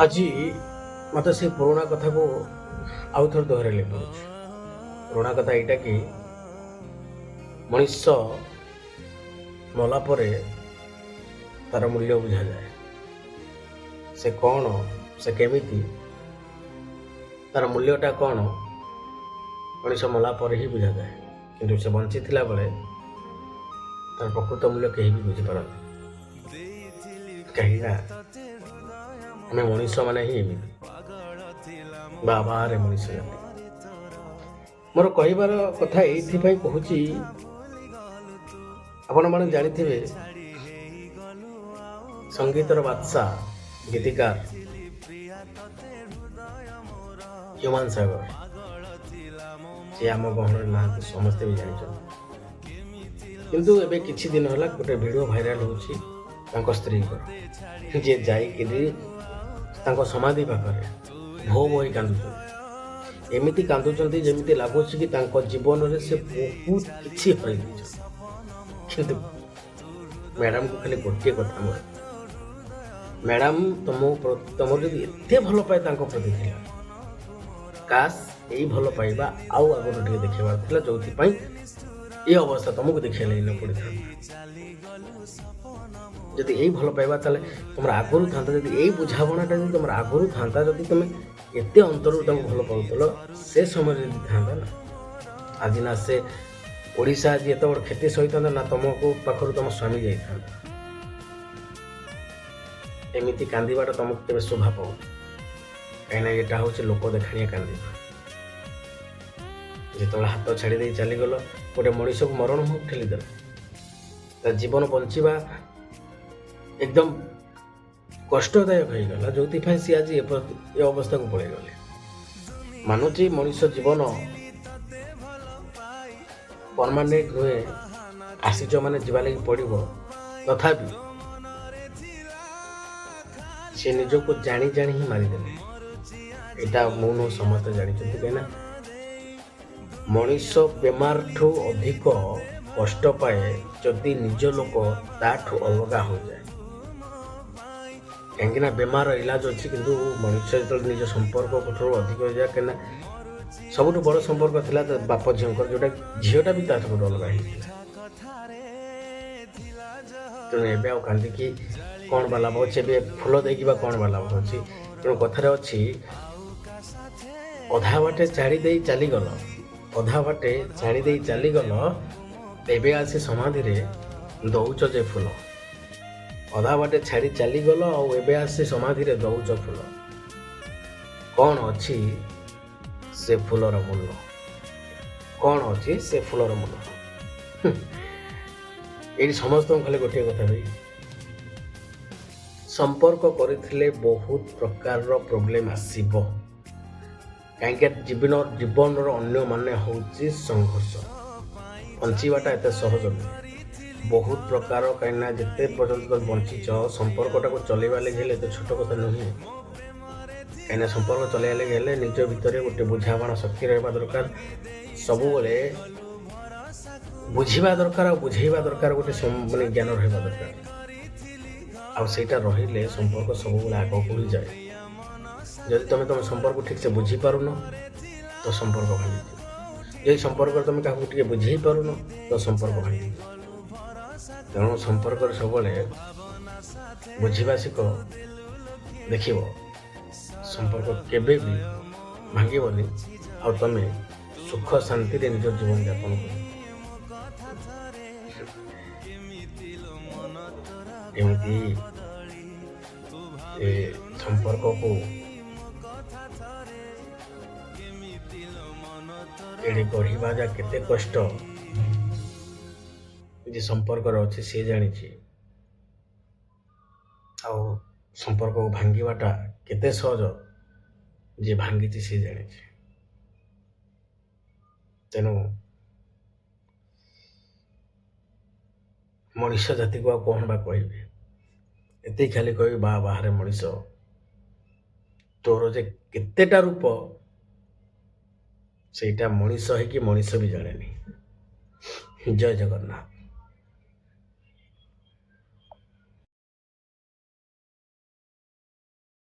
ଆଜି ମୋତେ ସେ ପୁରୁଣା କଥାକୁ ଆଉ ଥରେ ଦୋହରାଇବାକୁ ପଡ଼ୁଛି। ପୁରୁଣା କଥା ଏଇଟା କି ମଣିଷ ମଲା ପରେ ତାର ମୂଲ୍ୟ ବୁଝାଯାଏ। ସେ କ'ଣ, ସେ କେମିତି, ତାର ମୂଲ୍ୟଟା କ'ଣ ମଣିଷ ମଲା ପରେ ହିଁ ବୁଝାଯାଏ। କିନ୍ତୁ ସେ ବଞ୍ଚିଥିଲା ବେଳେ ତାର ପ୍ରକୃତ ମୂଲ୍ୟ କେହି ବି ବୁଝିପାରନ୍ତି। କାହିଁକିନା ଆମେ ମଣିଷ ମାନେ ହିଁ ଏମିତି ବାବାରେ ମଣିଷ ଜାତି। ମୋର କହିବାର କଥା ଏଇଥିପାଇଁ କହୁଛି, ଆପଣମାନେ ଜାଣିଥିବେ ସଙ୍ଗୀତର ବାଦଶାହ ଗୀତିକାର ହ୍ୟୁମାନ ସାଗର। ସେ ଆମ ଗହଣରେ ନାହାନ୍ତି, ସମସ୍ତେ ବି ଜାଣିଛନ୍ତି। କିନ୍ତୁ ଏବେ କିଛି ଦିନ ହେଲା ଗୋଟେ ଭିଡ଼ିଓ ଭାଇରାଲ ହେଉଛି ତାଙ୍କ ସ୍ତ୍ରୀଙ୍କର, ଯିଏ ଯାଇକିରି ତାଙ୍କ ସମାଧି ପାଖରେ ଭୋ ଭୋ ହୋଇ କାନ୍ଦୁଛନ୍ତି। ଏମିତି କାନ୍ଦୁଛନ୍ତି ଯେମିତି ଲାଗୁଛି କି ତାଙ୍କ ଜୀବନରେ ସେ ବହୁତ କିଛି ହରାଇ ଦେଇଛନ୍ତି। କିନ୍ତୁ ମ୍ୟାଡ଼ାମକୁ ଖାଲି ଗୋଟିଏ କଥା ମୋର, ମ୍ୟାଡ଼ାମ ତମର ଯଦି ଏତେ ଭଲ ପାଏ ତାଙ୍କ ପ୍ରତି ଥିଲା, କାସ୍ ଏଇ ଭଲ ପାଇବା ଆଉ ଆଗରୁ ଟିକେ ଦେଖେଇବାର ଥିଲା, ଯୋଉଥିପାଇଁ ଏ ଅବସ୍ଥା ତମକୁ ଦେଖେଇଲେ ନ ପଡ଼ିଥାନ୍ତା। ଯଦି ଏଇ ଭଲ ପାଇବା ତାହେଲେ ତମର ଆଗରୁ ଥାନ୍ତା, ଯଦି ଏଇ ବୁଝାମଣାଟା ଯଦି ତମର ଆଗରୁ ଥାନ୍ତା, ଯଦି ତମେ ଏତେ ଅନ୍ତରରୁ ତାଙ୍କୁ ଭଲ ପାଉଥିଲ, ସେ ସମୟରେ ଯଦି ଥାନ୍ତା ନା ଆଜି ନା ସେ ଓଡ଼ିଶା ଆଜି ଏତେ ବଡ଼ କ୍ଷତି ସହିଥାନ୍ତା, ନା ତମକୁ ପାଖରୁ ତମ ସ୍ୱାମୀ ଯାଇଥାନ୍ତା। ଏମିତି କାନ୍ଦିବାଟା ତମକୁ କେବେ ଶୋଭା ପାଉନି, କାହିଁକିନା ଏଇଟା ହେଉଛି ଲୋକ ଦେଖାଣିଆ କାନ୍ଦିବା। ଯେତେବେଳେ ହାତ ଛାଡ଼ି ଦେଇ ଚାଲିଗଲ, ଗୋଟେ ମଣିଷକୁ ମରଣ ମୁହଁକୁ ଠେଲିଦେଲ, ତା ଜୀବନ ବଞ୍ଚିବା ଏକଦମ କଷ୍ଟଦାୟକ ହେଇଗଲା, ଯୋଉଥିପାଇଁ ସିଏ ଆଜି ଏ ଅବସ୍ଥାକୁ ପଳେଇଗଲେ। ମାନୁଛି ମଣିଷ ଜୀବନ ପରମାନେଣ୍ଟ ନୁହେଁ, ଆସିଛ ମାନେ ଯିବା ଲାଗି ପଡ଼ିବ। ତଥାପି ସେ ନିଜକୁ ଜାଣି ଜାଣି ହିଁ ମାରିଦେଲେ। ଏଇଟା ମୁଁ ନୁହଁ, ସମସ୍ତେ ଜାଣିଛନ୍ତି। କାହିଁକିନା ମଣିଷ ବେମାରଠୁ ଅଧିକ କଷ୍ଟ ପାଏ ଯଦି ନିଜ ଲୋକ ତାଠୁ ଅଲଗା ହୋଇଯାଏ। କାହିଁକିନା ବେମାର ଇଲାଜ ଅଛି, କିନ୍ତୁ ମଣିଷ ଯେତେବେଳେ ନିଜ ସମ୍ପର୍କଠାରୁ ଅଧିକ ହୋଇଯାଏ, କାହିଁକିନା ସବୁଠୁ ବଡ଼ ସମ୍ପର୍କ ଥିଲା ବାପ ଝିଅଙ୍କର, ଯୋଉଟା ଝିଅଟା ବି ତାଠୁ ଅଲଗା ହେଇଥିଲା। ତେଣୁ ଏବେ ଆଉ କାନ୍ଦିକି କ'ଣ ବା ଲାଭ ଅଛି, ଏବେ ଫୁଲ ଦେଇକି ବା କ'ଣ ବା ଲାଭ ଅଛି। ତେଣୁ କଥାରେ ଅଛି, ଅଧା ବାଟେ ଛାଡ଼ି ଦେଇ ଚାଲିଗଲ, ଅଧା ବାଟେ ଛାଡ଼ି ଦେଇ ଚାଲିଗଲ, ଏବେ ଆସି ସମାଧିରେ ଦଉଛ ଯେ ଫୁଲ। ଅଧା ବାଟେ ଛାଡ଼ି ଚାଲିଗଲ, ଆଉ ଏବେ ଆସି ସମାଧିରେ ଦଉଛ ଫୁଲ। କ'ଣ ଅଛି ସେ ଫୁଲର ମୂଲ୍ୟ? କ'ଣ ଅଛି ସେ ଫୁଲର ମୂଲ୍ୟ? ଏଇଠି ସମସ୍ତଙ୍କୁ ଖାଲି ଗୋଟିଏ କଥା ଭାଇ, ସମ୍ପର୍କ କରିଥିଲେ ବହୁତ ପ୍ରକାରର ପ୍ରୋବ୍ଲେମ ଆସିବ। କାହିଁକି ଜୀବନର ଅନ୍ୟମାନେ ହେଉଛି ସଂଘର୍ଷ। ବଞ୍ଚିବାଟା ଏତେ ସହଜ ନୁହେଁ, ବହୁତ ପ୍ରକାର। କାହିଁକିନା ଯେତେ ପର୍ଯ୍ୟନ୍ତ ବଞ୍ଚିଛ, ସମ୍ପର୍କଟାକୁ ଚଲେଇବା ଲାଗି ହେଲେ ଏତେ ଛୋଟ କଥା ନୁହେଁ। କାହିଁକିନା ସମ୍ପର୍କ ଚଲେଇବା ଲାଗି ହେଲେ ନିଜ ଭିତରେ ଗୋଟେ ବୁଝାମଣା ଶକ୍ତି ରହିବା ଦରକାର। ସବୁବେଳେ ବୁଝିବା ଦରକାର, ଆଉ ବୁଝେଇବା ଦରକାର, ଗୋଟେ ମାନେ ଜ୍ଞାନ ରହିବା ଦରକାର। ଆଉ ସେଇଟା ରହିଲେ ସମ୍ପର୍କ ସବୁବେଳେ ଆଗକୁ ହିଁ ଯାଏ। ଯଦି ତମ ସମ୍ପର୍କ ଠିକ୍ ସେ ବୁଝିପାରୁନ, ତ ସମ୍ପର୍କ ଭାଙ୍ଗିଯିବ। ଯଦି ସମ୍ପର୍କରେ ତମେ କାହାକୁ ଟିକେ ବୁଝେଇ ପାରୁନ, ତ ସମ୍ପର୍କ ଭାଙ୍ଗିଯିବ। ତେଣୁ ସମ୍ପର୍କରେ ସବୁବେଳେ ବୁଝିବା ଶିଖ, ଦେଖିବ ସମ୍ପର୍କ କେବେ ବି ଭାଙ୍ଗିବନି, ଆଉ ତମେ ସୁଖ ଶାନ୍ତିରେ ନିଜ ଜୀବନ ଯାପନ କରିବ। ଏମିତି ଏ ସମ୍ପର୍କକୁ ଏଠି ଗଢ଼ିବା ଯା କେତେ କଷ୍ଟ, ଯେ ସମ୍ପର୍କରେ ଅଛି ସିଏ ଜାଣିଛି। ଆଉ ସମ୍ପର୍କକୁ ଭାଙ୍ଗିବାଟା କେତେ ସହଜ, ଯିଏ ଭାଙ୍ଗିଛି ସିଏ ଜାଣିଛି। ତେଣୁ ମଣିଷ ଜାତିକୁ ଆଉ କ'ଣ ବା କହିବି, ଏତିକି ଖାଲି କହିବି, ବାହାରେ ମଣିଷ, ତୋର ଯେ କେତେଟା ରୂପ ସେଇଟା ମଣିଷ ହେଇକି ମଣିଷ ବି ଜାଣେନି। ଜୟ ଜଗନ୍ନାଥ।